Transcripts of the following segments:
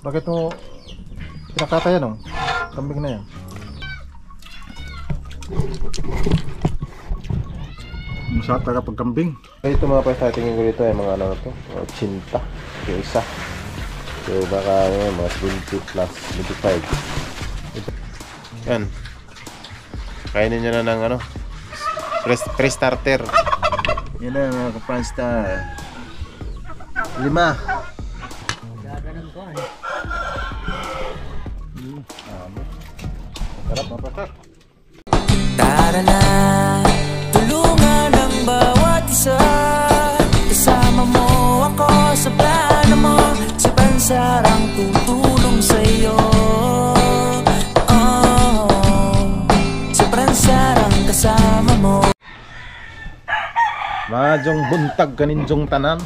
Bakit mo pinakata yan, oh? Kambing na yan. Masarap talaga pag kambing. Ito mga pesta, tingin ko dito ay mga ano na to, mga chinta yung isa. So baka mga 20 plus 25. Yan, kainin nyo na ng ano, pre-starter. Yan na mga kapasta. 5. Sarap mga pasta. Tara na, tulungan ang bawat isa. Kasama mo ako sa plano mo. Si Pansar ang tutulong sa'yo. Si Pansar ang kasama mo. Majong buntag kaninjong tanan.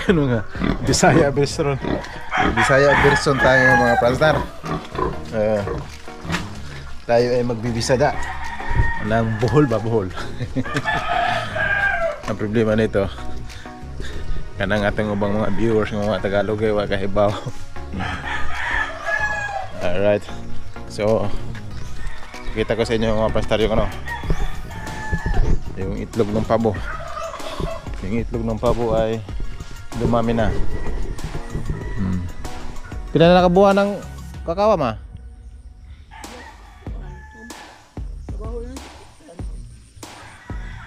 Ano nga, Bisaya version. Bisaya version tayo mga Pansar. Tayo ay magbibisada ng buhol ba buhol. Ang problema nito kanang atong ubang mga viewers ng mga Tagalog ay wala kahibaw. Alright, so kita ko sa inyo mga pastar yung ano, yung itlog ng pabo. Yung itlog ng pabo ay dumami na. Pila na nakabuha ng kakawa ma?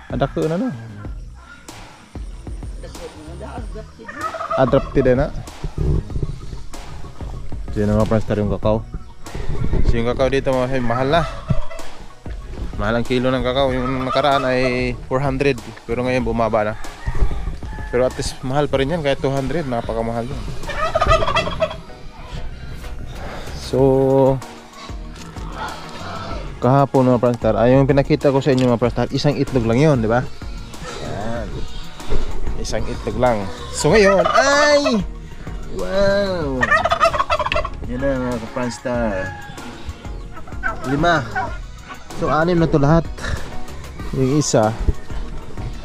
Adak ko na no. Adapted na. Sino nga prenstar yung kakao? So yung kakao dito mahal na. Mahal ang kilo ng kakao. Yung nakaraan ay 400, pero ngayon bumaba na. Pero at least mahal pa rin yan kahit 200. Napakamahal yan. So kahapon mga prenstar, ay yung pinakita ko sa inyo mga prenstar, isang itlog lang yun, di ba? Yan. Isang itlog lang. So ngayon, ay! Wow! Yan na mga prenstar. 5. So 6 na to lahat. Yung isa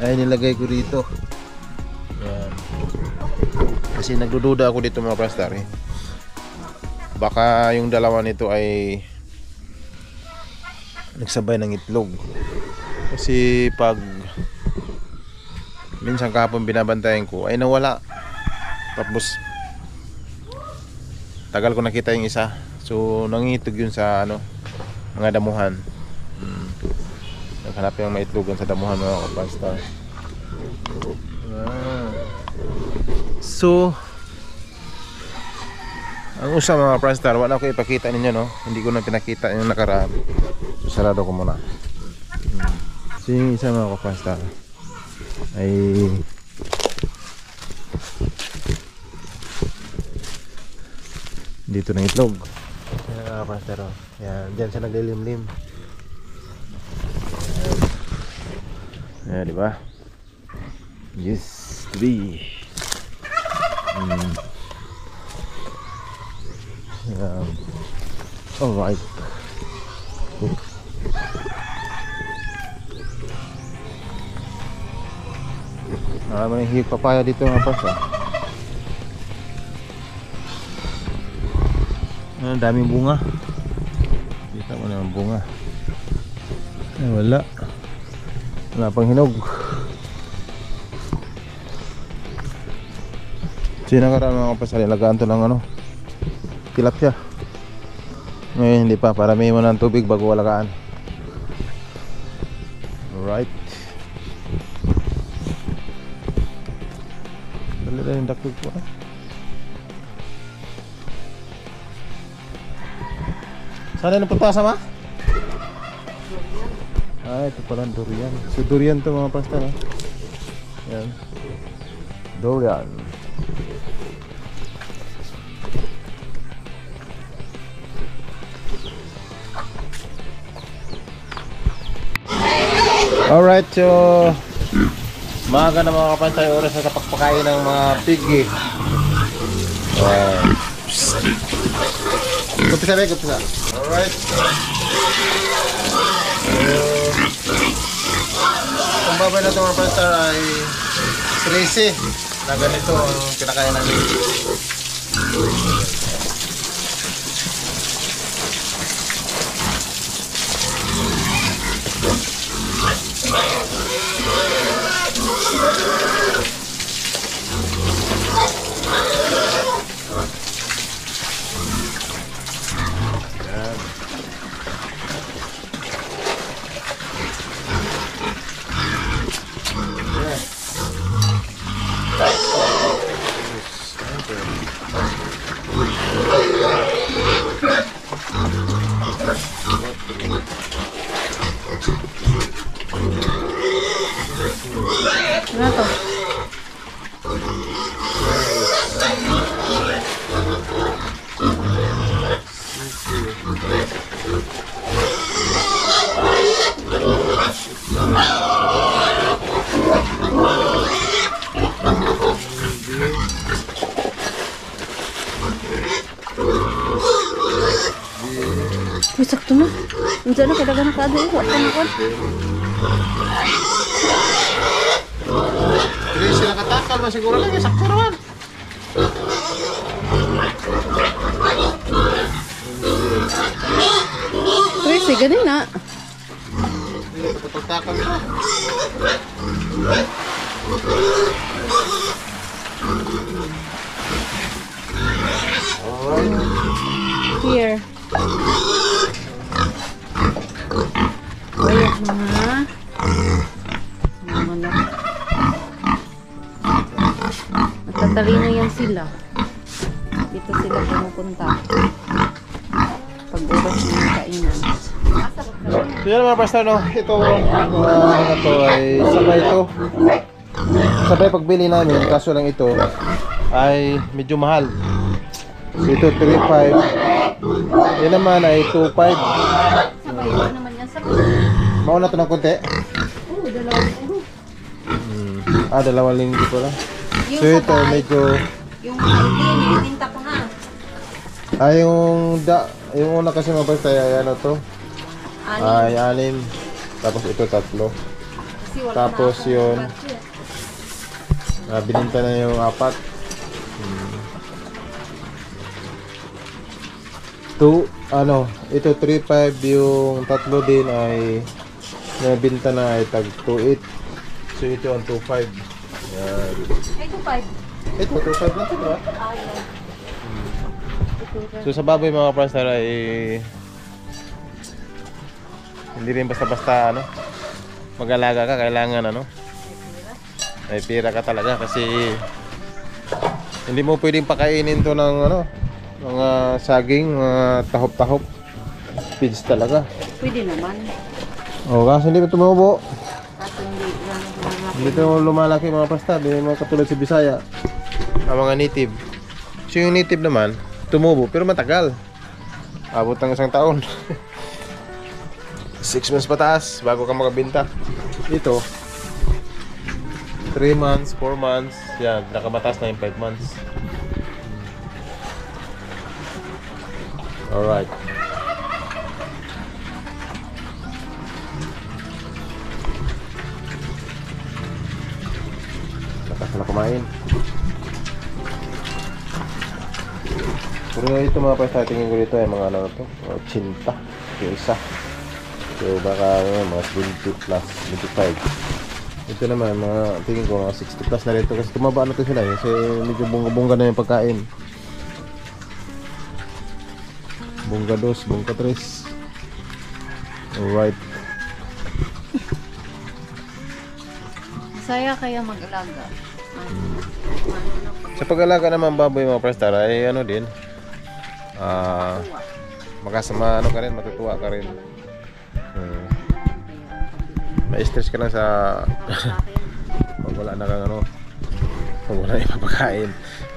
ay nilagay ko dito. Yan. Kasi nagdududa ako dito mga prenstar, eh. Baka yung dalawa nito ay nagsabay ng itlog. Kasi pag minsan kahapon binabantayan ko ay nawala. Tapos tagal ko nakita yung isa. So nangitog yun sa ano, mga damuhan. Naghanap yung maitlogan sa damuhan mga kapasta. So ang usa mga prenstar, wala ko ipakita ninyo, no? Hindi ko na pinakita yung nakaraan. So, sarado ko muna. So yung isa mga prenstar ay dito ng itlog. Yan mga prenstar, oh. Yan, dyan siya naglilimlim. Yan, diba? Yes, 3. Alright. Maraming hiyog papaya dito mga pas, ah. Ang daming bunga. Kita mo na ang bunga. Ay, wala. Wala pang hinog. Sinakaraan mga pas, alagaan to lang ano, tilapia. Ngayon hindi pa, parami mo ng tubig bago alagaan. Alright. Dali na yung dakog ko, ah. Saan yung pagpasa ma? Ah, ito pala durian. So durian to mga pasta, no? Yan. Durian. Alright, so maaga na mga kapantay, oras na pagpakain ng mga pigi. Kumpisa ba? Kumpisa. Alright. Ang babay na ito mga kapantay ay stressy na ganito ang pinakain namin. Ano to? Uy, sakto na. Nandiyan na, kadaga na kada. Huwag ka na kon. Hindi sila katakal na siguro lang. Sakto naman. Tracy, ganin na. Hindi ko pagtakal na. Here. Ayan mga. Mga na. Natatalino yan sila. Dito sila pumupunta. Pag oras ng kainan. So yan mga pastor, no? Ito, ano to ay sabay ito. Sabay pagbili namin, kaso lang ito ay medyo mahal. So ito 3.5. Yan naman ay 2.5. Sabay ito naman yan sa Mauna ito ng konti. Oo, dalawang linggo. Dalawang linggo ko lang. Yung So ito sabay, medyo yung ID, nitinta ko na. yung una kasi mga pastor ay ano to? Ay 6. Tapos ito 3. Kasi wala Tapos na akong yun. budget. Bininta na yung 4. 2, ito 3.5, yung 3 din ay nabinta na ay tag 2.8. So ito ang 2.5. Yan. Ito 5. Ito 2.5 lang ito, diba? Ayan. So sa baboy mga pastor ay hindi rin basta-basta mag-alaga ka, kailangan ay pira ka talaga kasi hindi mo pwedeng pakainin to ng mga saging, mga tahop-tahop. Feeds talaga. Pwede naman. Kasi hindi ko tumubo. Kaso hindi lang naman. Hindi ito lumalaki mga pasta. Hindi mga katulad sa Bisaya. Ang mga native. So yung native naman, tumubo pero matagal. Abot ng 1 taon. 6 months pataas bago ka makabinta. Ito 3 months, 4 months. Yan, nakamataas na yung 5 months. Alright. Lakas na kumain. Pero ito mga pasta, tingin ko dito ay mga chinta. Yung isa. So baka mga 20 plus, 25. Ito naman, tingin ko mga 60 plus na rito kasi tumaba na ito sila kasi medyo bunga-bunga na yung pagkain. Bunga 2, bunga 3. Alright. Saya kaya mag-alaga. Sa pag-alaga naman baboy mga prestar ay din. Makasama ka rin, matutuwa ka rin. Ma-stress ka lang sa pag wala na kang pag wala na ipapakain.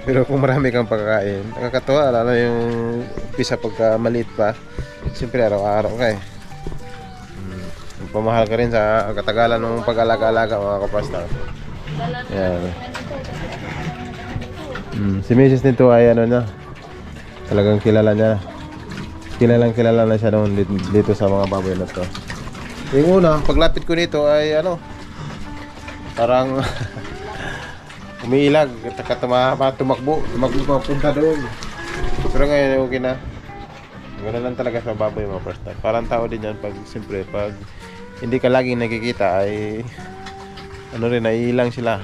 Pero kung marami kang pagkakain, nakakatuwa, lalo yung pisa pagka maliit pa. Siyempre araw-araw ka eh. Pamahal ka rin sa katagalan ng pag-alaga-alaga mga kapasta. Yan. Si Mrs. nito ay talagang kilala niya. Kilala na siya noon dito sa mga baboy na to. Yung una, paglapit ko nito ay parang umiilag at tumakbo mapunta doon. Pero ngayon okay na. Ganoon lang talaga sa baboy mga first time. Parang tao din yan pag siyempre pag hindi ka laging nakikita ay naiilang sila.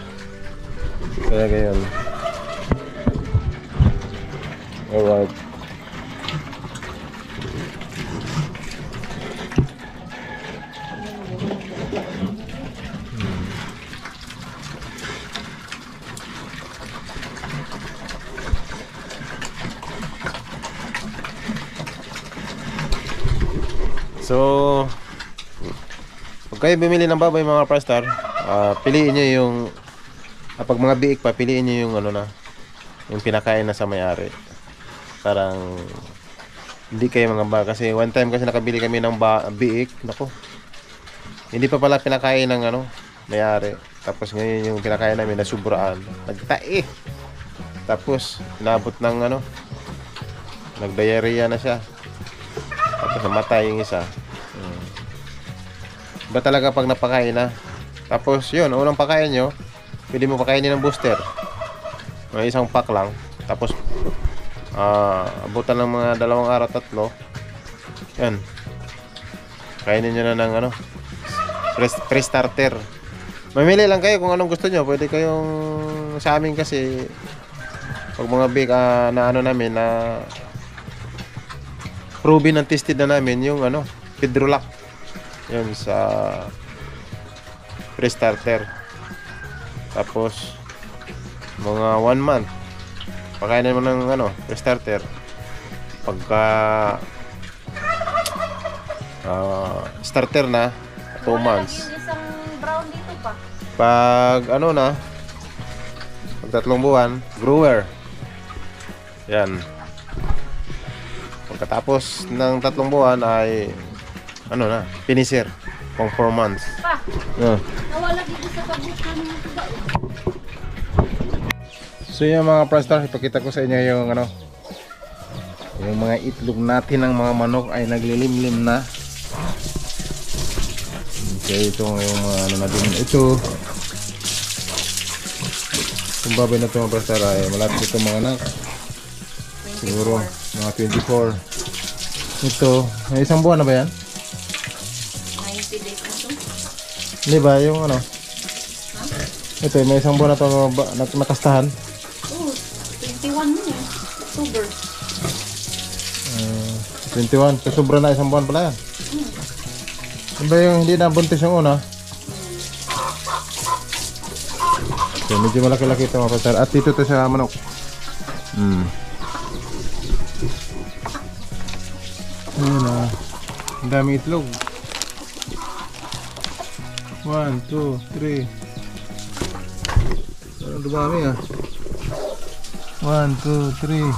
Kaya gayon. Alright. So, pag kayo bumili ng baboy mga Prastar, piliin nyo yung pag mga biik pa, piliin nyo yung ano na, yung pinakain na sa may-ari. Parang hindi kayo mga ba, kasi one time kasi nakabili kami ng biik, nako, hindi pa pala pinakain ng ano, may-ari. Tapos ngayon yung pinakain namin na subraan, nagtae. Tapos inabot ng ano, nag-diarrhea na siya. Tapos namatay yung isa. Ba talaga pag napakain na. Tapos yun, unang pakain nyo, pwede mo pakainin ng booster. May isang pack lang. Tapos abutan ng mga 2 araw, 3. Yan. Kainin nyo na ng ano, pre-starter. Mamili lang kayo kung anong gusto nyo. Pwede kayong sa amin kasi pag mga big na ano namin na proven and tested na namin yung ano, Pedrolac. Yun sa pre-starter. Tapos mga 1 month pakainin mo ng ano, pre-starter. Pagka starter na 2 months. Yung isang brown dito pa. Pag ano na, pag 3 buwan, grower. Yan. Pagkatapos ng 3 buwan ay ano na, finisher. Pang 4 months. Pa, Yeah. nawala dito sa pabukan ng tuba. So yung mga Prastar, ipakita ko sa inyo yung ano, yung mga itlog natin ng mga manok ay naglilimlim na. Okay, ito yung mga ano natin. Ito yung baboy na ito mga Prastar ay malapit ito mga anak. Siguro mga 24. Ito, may 1 buwan na ba yan? 90 days na to. Hindi ba yung ano? Ito, may 1 buwan na ito nakastahan. Oh, 21 na yan. October. 21, so sobra na 1 buwan pala yan. Ano ba yung hindi na buntis yung una? So medyo malaki-laki ito mga Prastar. At dito ito sa manok. Ayan na. Ang daming itlog. 1, 2, 3. Parang dumami ah. 1, 2, 3,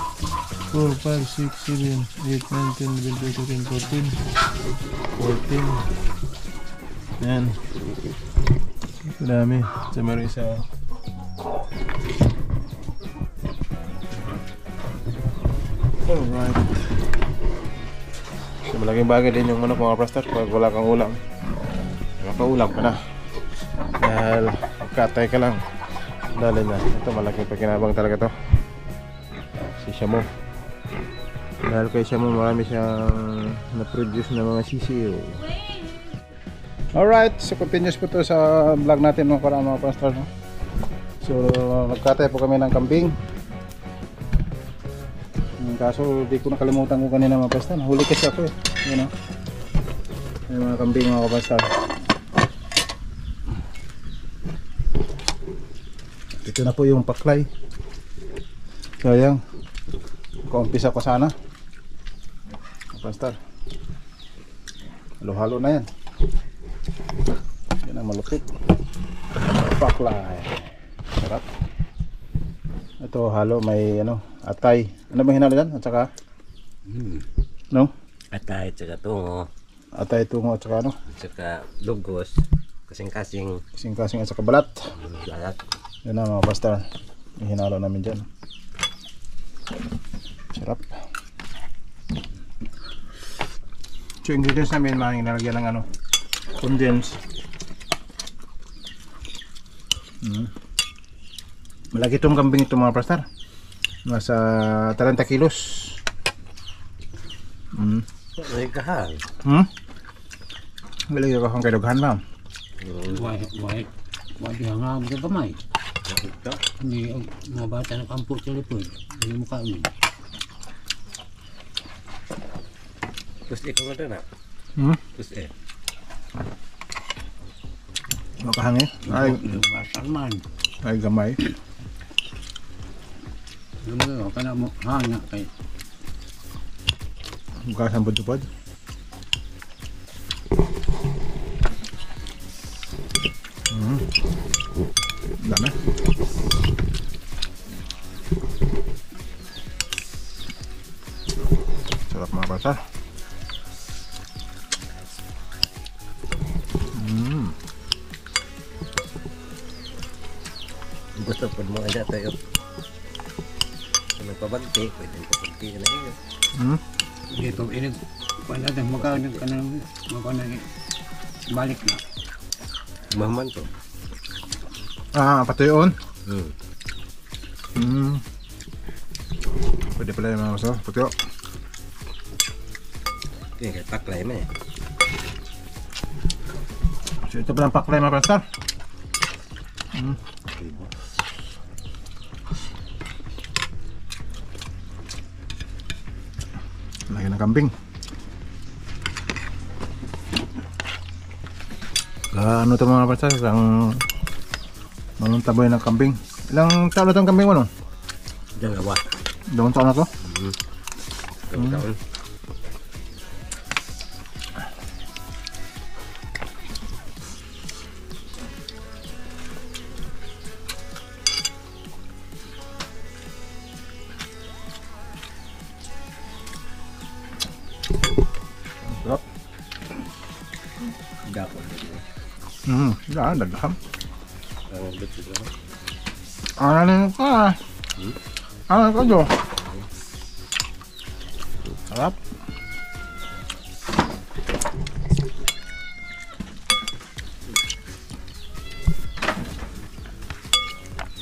4, 5, 6, 7, 8, 9, 10, 11, 12, 13, 14. Ayan. Ang dami. Sa meron isa. Alright. So malaking bagay din yung manok mga Prastar pag wala kang ulam. Makaulam ka na. Dahil katay ka lang. Dali na. Ito malaking pakinabang talaga to. Si Shamo. Dahil kay Shamo marami siyang na-produce na mga sisiyo. Alright, so continuous po to sa vlog natin mga karang mga Prastar, no? So nagkatay po kami ng kambing. Kaso di ko nakalimutan ko kanina mga Prastar. Huli kasi ako eh. Yan o. Yung mga kambing mga Prastar. Ito na po yung paklay. Sayang. Kumpisa ko sana. Prastar. Halo-halo na yan. Yan ang malupit. Paklay. Sarap. Ito halo may ano, atay. Ano ba hinalo dyan? At saka? No? Atay, tsaka tungo, Atay, tungo at saka ano? tsaka lugos, kasing-kasing Kasing-kasing at saka balat. lalat. Yan na mga Prastar. Yung hinalo namin dyan. Sarap. So ingredients namin mga nilagyan ng ano, condense. Malaki itong kambing ito mga Prastar. Nasa 30 kilos. Ay, kahal. Malaki ko kung kailughan ba? Why nga mo gamay? Hindi mga bata ng kampo sa lipod. Hindi mo kain. Terus ikaw nga doon Terus Makahangin? Basan man. Ay gamay. Alam mo, kana mo hanga kay. Bukasan budupad. Sarap mga pasar. Gusto po mo aja tayo. Kung nagpabagti, pwede pabagti ka na iyo. Dito, ini, kung natin, magkakaroon ka na, balik na. Maman to. Pati yun. Pwede pala yung mga pasar. Pati yun. Okay, kaya taklay mo eh. So ito palang paklay mga pasar. Lagi ng kambing. Ano ito mga pasar? Isang malong taboy ng kambing. Ilang taon na itong kambing mo no? Dalawa. 2 taon na to? Taon. Sarap. Dapat. Dagham. Ang betul lah. Ano ka? Ano ka Jo? Sarap.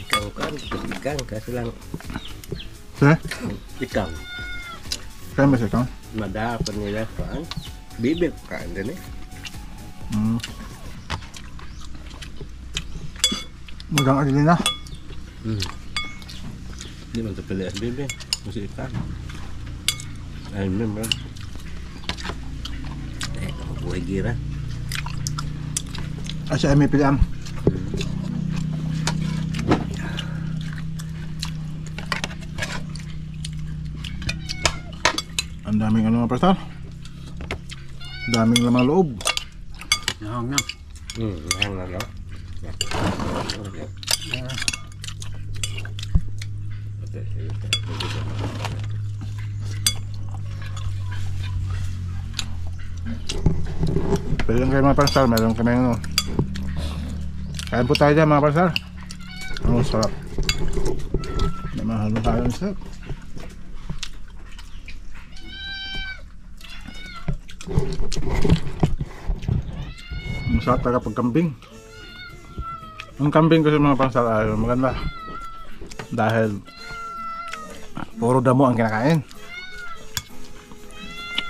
Ikan kan, ikan kasih lang. Ikan. Kaya ba siya kang? Mada nila kan. Bibir kan din eh. Magang adilin na. Hindi man ito pala bibir. Masih ikan. Ay, memang. Buhay gira. Siya ay may pilihan. Ang daming ano mga pasar. Ang daming lamang loob. Nahang na. Hang na lang. Pwede lang kayo mga pasar. Meron kami ano. Kain po tayo dyan mga pasar. Ang sarap. May mga halo-halo sa masarap talaga pag kambing. Ang kambing kasi mga pasar ay maganda dahil puro damo ang kinakain,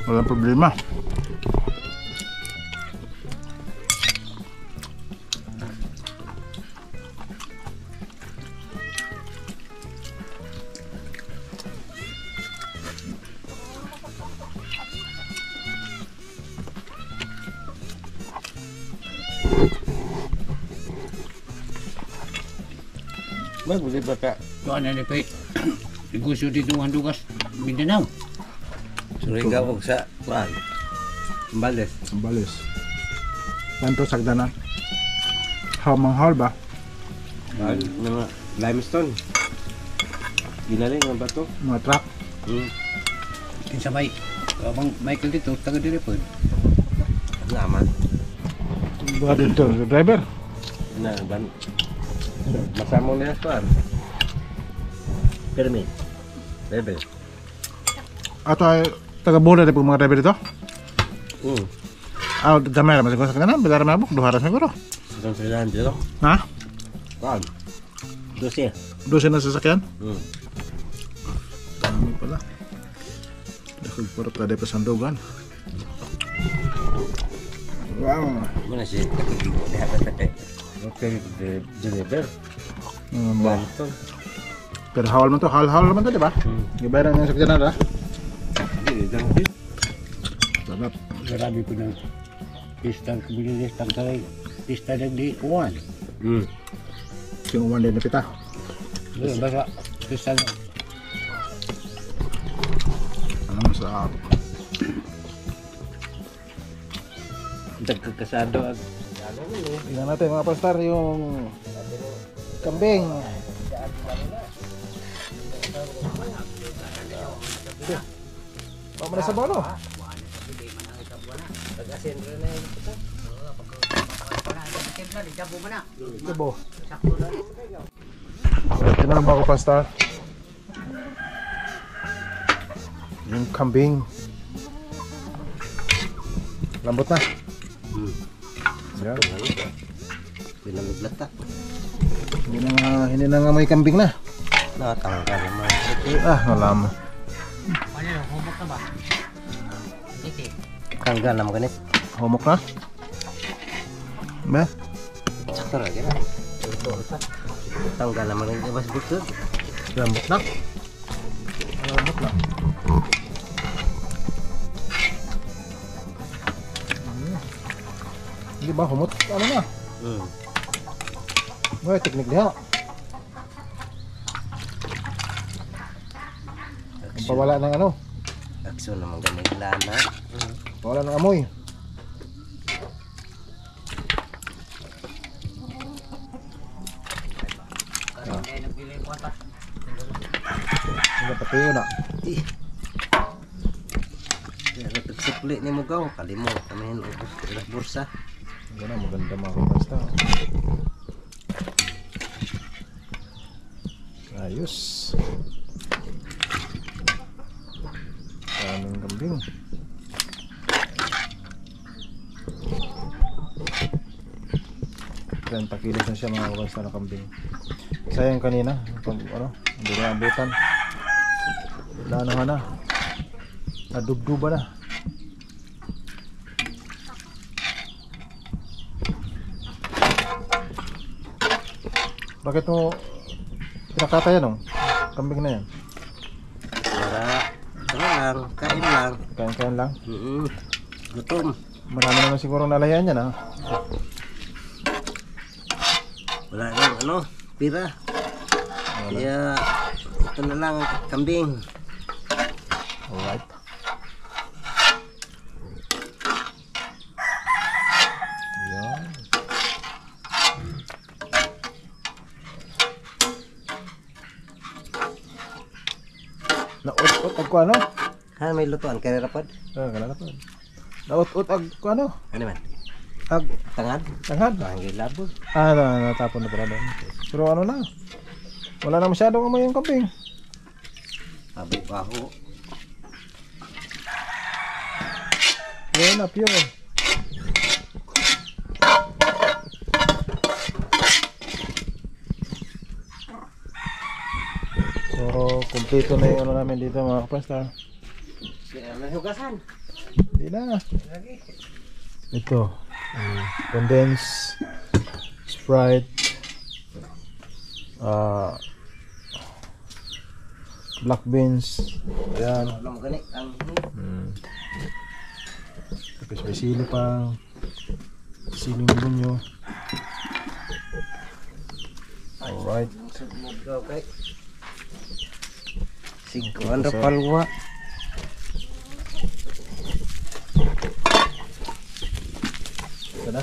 walang problema. Bagus dia pakai. Doon na nipay. Negosyo dito ang dugas. Mindanao. Suruh gawag sa kuan. Bales. Ang balis. Tanto sagdanan. Hamang-hal ba? Mga limestone. Ginaling ang bato. Mga truck. Kinsa may. Abang Michael dito, taga diri po. Aman. Buka dito, driver. Nah, ban. Masama nila kuan. Permit. Bebe. Ato ay taga-bola din po mga driver dito. Damay naman siguro sa kanan. Bilara mabok, 2 siguro. Doon sila dito. Ha? Kuan. 12. 12 na sasakyan? Dami pala. Dahil parang kada pa sandugan. Wow. Mana sih? Okay, deliver. Bantu. Pero hawal man to, hal-hal naman to, di ba? Ibayaran ng sakyan na, Ini jangan. Sarap. Grabe po na. Pista, kabili listang tayo. Pista na di uwan. Yung uwan din na pita. Basta, pista na. Ano masarap. Dagkakasado. Tingnan natin mga pastar yung kambing. Bawa mo na sa balo. Pag-asin rin na yun. Dibo. Ito na lang bago pa start. Yung kambing. Lambot na. Yan. Pinamiglata. Hindi na nga may kambing na. Nakatangka naman. Nalam. Tanggal naman ganit. Homok na. Ba? Sakto na gina. Tanggal naman yung ibas butod. Lambot na. Lambot na. Hindi ba humot? Ano na? May teknik diha. Pawala ng ano? Aksyon naman ganit lana. Pawala ng amoy. Hindi pati yun na. Pero pagsukli ni Mugaw, kalimo kami ubos ilas bursa. Hindi na, maganda mga kapasta. Ayos. Daming kambing. Kilos na siya mga kapasta na kambing. Sayang kanina, pag ano, hindi na abutan. Naanohan na. Nadugduba na. Bakit mo pinakata yan, oh? Kambing na yan. Para kain lang. Kain-kain lang. Gutom. Marami naman siguro nalayan yan, ha? Wala nang ano, pira. Kaya ito na lang kambing. Alright. Yan. Naut-ut ag ko ano? May lutuan kaya rapad. Kala pa. Naut-ut ag ko ano? Ano man? Ag Tangad. tanghad. Panggil labog. Natapon na pala doon. Pero ano na? Wala na masyadong amoy yung kambing. Baho. Yan na, pure. So, kumpleto na yung ano namin dito mga kapasta. May hugasan. Hindi na. Ito. Condense. Sprite. Black beans. Ayan. Alam gani ang Tapos may sili pa. Siling bunyo. Alright. okay. Siguan ra palwa. Ito na.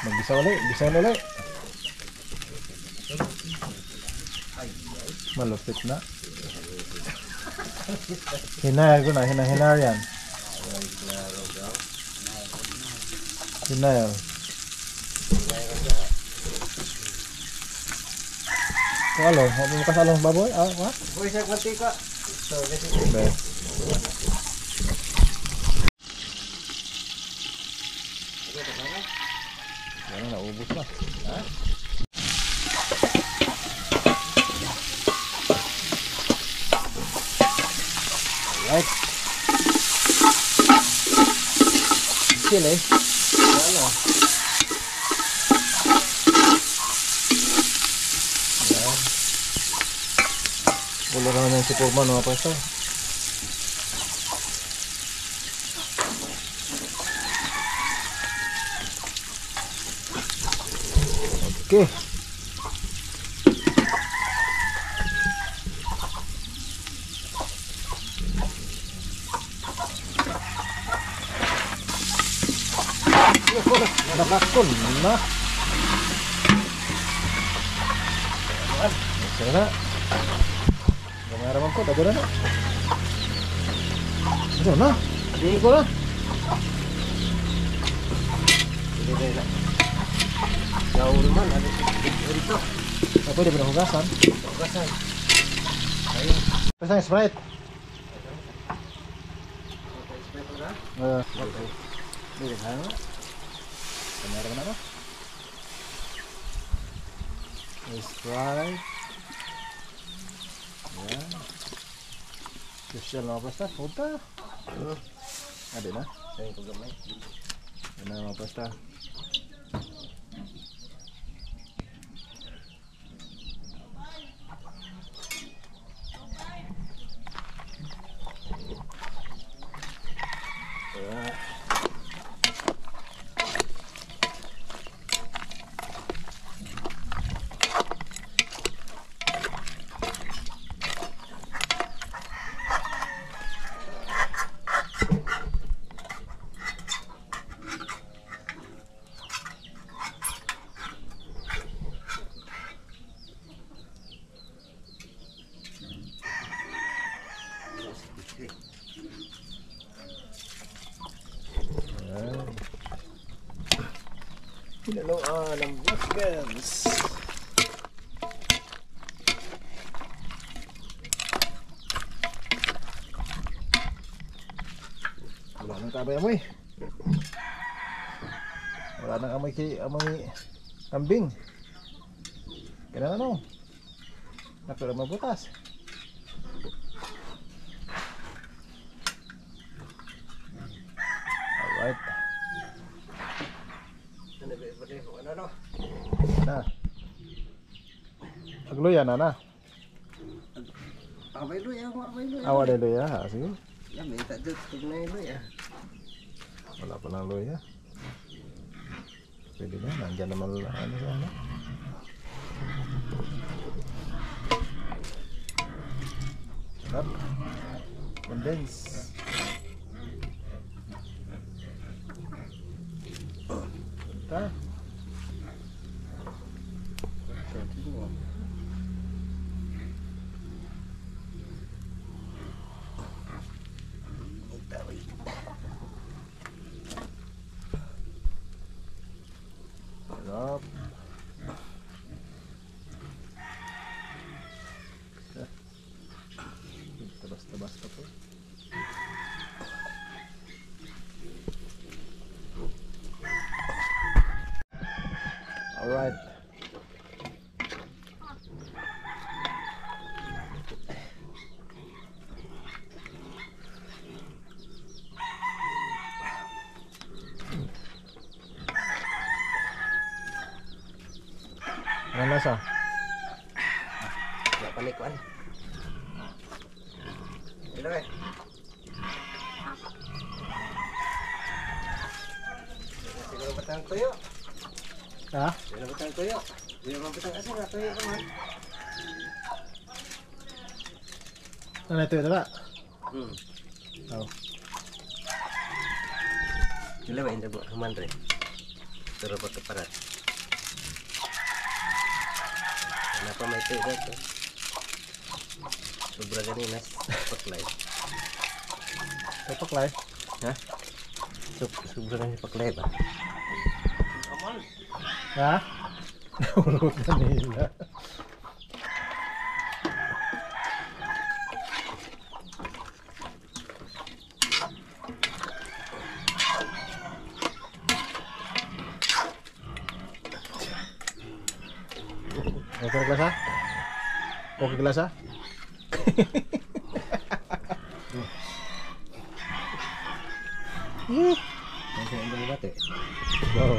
Mag-gisa ulit. Gisa ulit. Malupit na. Hinayal ko na. Hinar yan. Hinayal. Kalo, huwag mo kasalong baboy? What? Boy sa mantika. So, Okay. Yan na, naubos na. Alright. Sili. Ano? Yan. Ulo ka naman si Pugman mga pwesto. Okay. Nakakon na. Sana. Gamay raman ko, dagura na. Gusto na? Hindi ko na. Hindi na. Jauh naman, ada dito. Pwede ba na hugasan? Hugasan. Basta yung Sprite. Hindi ka na. Kamera na ba? Sprite. Ayan. Social na mga pasta. Punta. Ada na. Sayang ko gamay. Ayan na mga pasta. Pinaloan ng black beans. Wala nang kabay-amoy. Wala nang amoy kambing. Kaya ano? Nakala mabutas. Alright. Na. Agloya na na. Abay lu ya, abay lu. Awa deh loya, sige. Ya minta dud tunay lu ya. Wala pa lang loya. Pwede na, nandiyan naman ano sana. Sarap. Condense. Punta. Sarap. Basta-basta po. Alright. Ano lasa? Enggak panikuan. Ini weh. Siguro batang tuyo. Ha? Siguro batang tuyo. Siguro batang asin na tuyo naman. Ano ito ito ba? Oh. Sila ba hindi mo humandre? Pero pagkaparat. Kenapa may tuyo dito? Sobra ganinas. Paklay. Paklay? Ha? Sobra ganinas paklay ba? Ha? Nahulog na nila. Okay kelas ha? Okay kelas ha? Masih ada bate. Wow.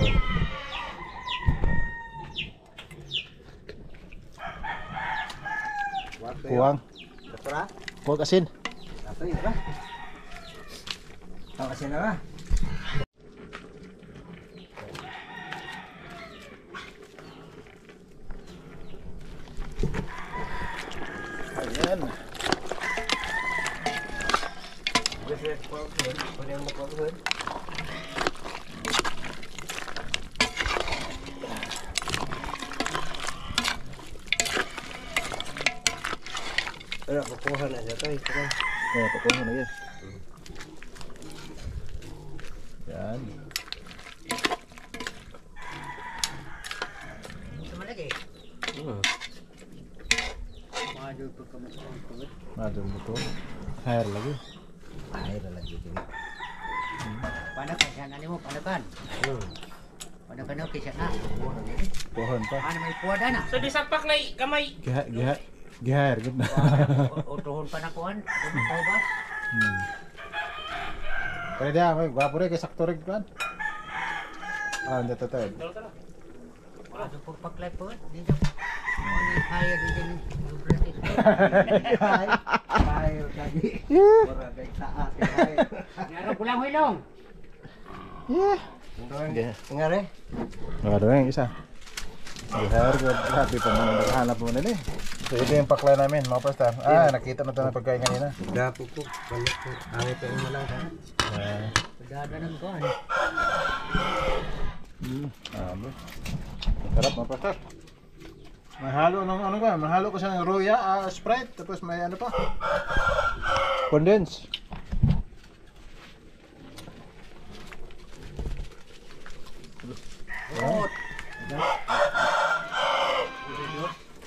Kuang. Betul Kuang asin. Apa ya lah? Tahu asin apa? Ayan. Biasa kuang hơn, còn em một kuang hơn. Ada kukuhan aja tuh, itu kan. Oh, pokoknya lagi. Yan. Sama lagi. Maju ke kamu. Madam betul. Air lagi. Air lagi din. Panakan siya na mo, panakan. Panakan na, kisya na. Pohon pa. Ano may puwada na? So disapak na kamay. Gihair gud na. Utuhon pa na kuhan. Tumataw ba? Kaya dia may gwapo rin kay sakto rin kan. Ah, dito tayo. Ano po paklay po? Dito. Ano kaya dito ni Lubrati? Air lagi. Ora kay taas. Meron ko lang hilong. Ngare. Ada yang isa. Gihair gud. Grabe pa man naghahanap mo nila eh. So ito yung paklay namin, mga pastor. Ah, nakita na ito na pagkain kanina. Gapo ko. Balik ko. Angit ko yung malang ka. Pagdada ng kuhan. Bro. Sarap mga pastor. Mahalo ng ano ka? Mahalo ko sa Roya, Sprite, tapos may ano pa? Condense.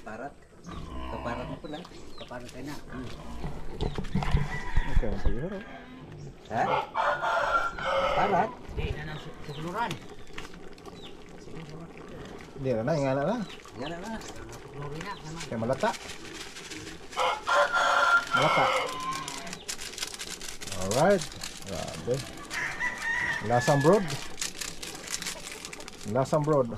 Parat. Kaparat mo pala. Kaparan kayo na. Okay, ang pagkiro. Ha? Parat. Hindi na ng sukluran. Hindi na, ingala na. Ngana na. Sukluri na naman. Kaya malata. Malata. Alright. Grabe. Lasang broad. Lasang broad.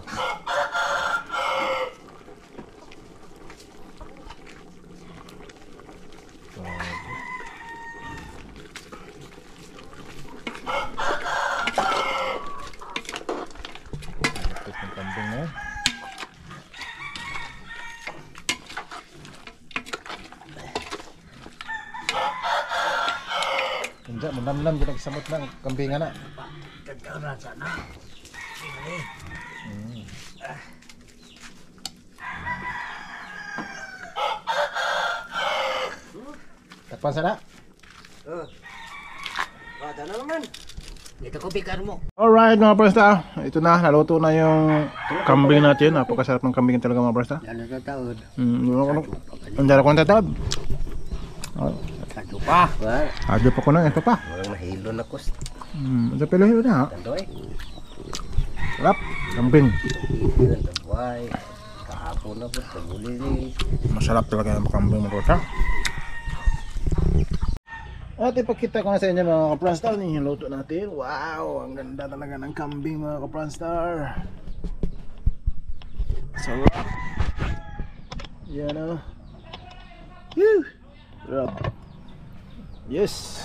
Lapit ng kambing na yan. Hindi, manamnam din nagsamot ng kambingan na. Kagkaran sana. Takpan sana. Bada na naman. Dito ko bikar mo. Alright mga presta, ito na, naluto na yung kambing natin. Napakasarap ng kambing talaga mga presta. Lalo sa taon. Ang dala ko ng tatad. Kanto pa. Wala. Adyo pa ko na, ito pa. Walang nahilo na kus. Ito pilo na ha. Tandoy. Sarap, kambing. Ilan na buhay. Kahapon na po. Paguli ni. Masarap talaga yung kambing mga presta. At ipakita ko na sa inyo mga kapranstar, yung luto natin. Wow, ang ganda talaga ng kambing mga kapranstar. Sarap. Yan o. Woo! Sarap. Yes.